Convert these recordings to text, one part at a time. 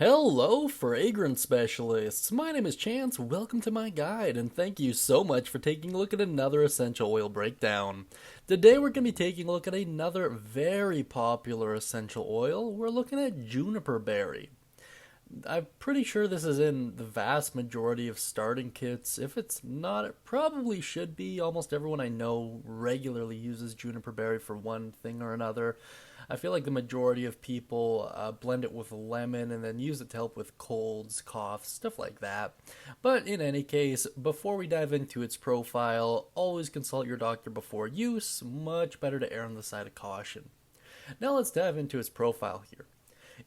Hello, fragrance specialists. My name is Chance. Welcome to my guide, and thank you so much for taking a look at another essential oil breakdown. Today, we're going to be taking a look at another very popular essential oil. We're looking at juniper berry. I'm pretty sure this is in the vast majority of starting kits. If it's not, it probably should be. Almost everyone I know regularly uses juniper berry for one thing or another. I feel like the majority of people blend it with lemon and then use it to help with colds, coughs, stuff like that. But in any case, before we dive into its profile, always consult your doctor before use. Much better to err on the side of caution. Now let's dive into its profile here.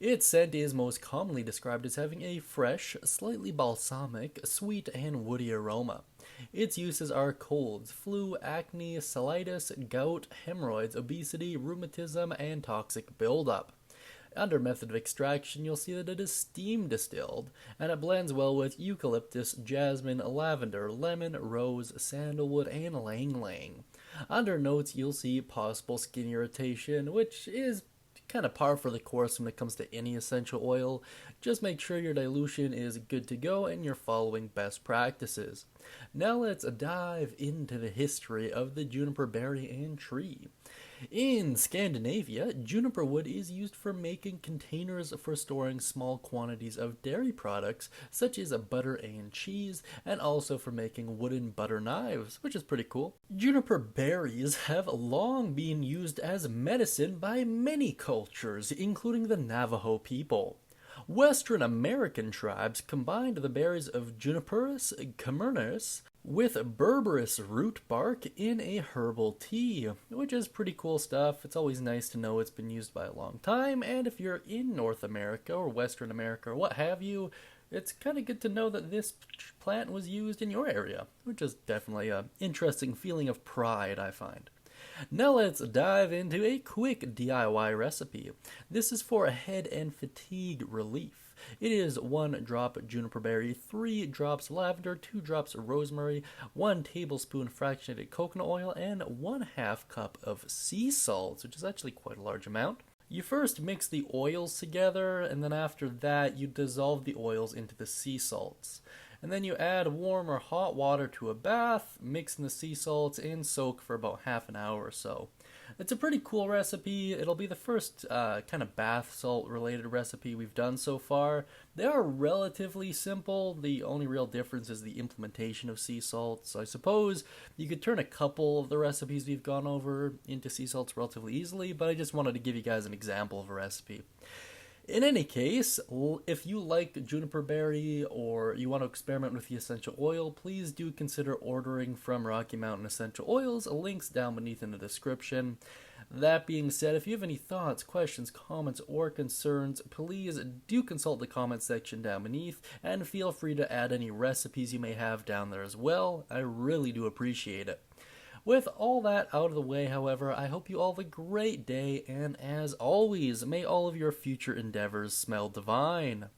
Its scent is most commonly described as having a fresh, slightly balsamic, sweet, and woody aroma. Its uses are colds, flu, acne, cellulitis, gout, hemorrhoids, obesity, rheumatism, and toxic buildup. Under method of extraction, you'll see that it is steam distilled, and it blends well with eucalyptus, jasmine, lavender, lemon, rose, sandalwood, and ylang. Under notes, you'll see possible skin irritation, which is kind of par for the course when it comes to any essential oil. Just make sure your dilution is good to go and you're following best practices. Now let's dive into the history of the juniper berry and tree. In Scandinavia, juniper wood is used for making containers for storing small quantities of dairy products such as butter and cheese, and also for making wooden butter knives, which is pretty cool. Juniper berries have long been used as medicine by many cultures, including the Navajo people. Western American tribes combined the berries of Juniperus communis with berberis root bark in a herbal tea, which is pretty cool stuff. It's always nice to know it's been used by a long time, and if you're in North America or Western America or what have you, it's kind of good to know that this plant was used in your area, which is definitely an interesting feeling of pride, I find. Now let's dive into a quick DIY recipe. This is for a head and fatigue relief. It is 1 drop juniper berry, 3 drops lavender, 2 drops rosemary, 1 tablespoon fractionated coconut oil, and 1/2 cup of sea salt, which is actually quite a large amount. You first mix the oils together, and then after that you dissolve the oils into the sea salts. And then you add warm or hot water to a bath, mix in the sea salts, and soak for about half an hour or so. It's a pretty cool recipe. It'll be the first kind of bath salt related recipe we've done so far. They are relatively simple. The only real difference is the implementation of sea salts. I suppose you could turn a couple of the recipes we've gone over into sea salts relatively easily, but I just wanted to give you guys an example of a recipe. In any case, if you like juniper berry or you want to experiment with the essential oil, please do consider ordering from Rocky Mountain Essential Oils. Links down beneath in the description. That being said, if you have any thoughts, questions, comments, or concerns, please do consult the comments section down beneath, and feel free to add any recipes you may have down there as well. I really do appreciate it. With all that out of the way, however, I hope you all have a great day, and as always, may all of your future endeavors smell divine.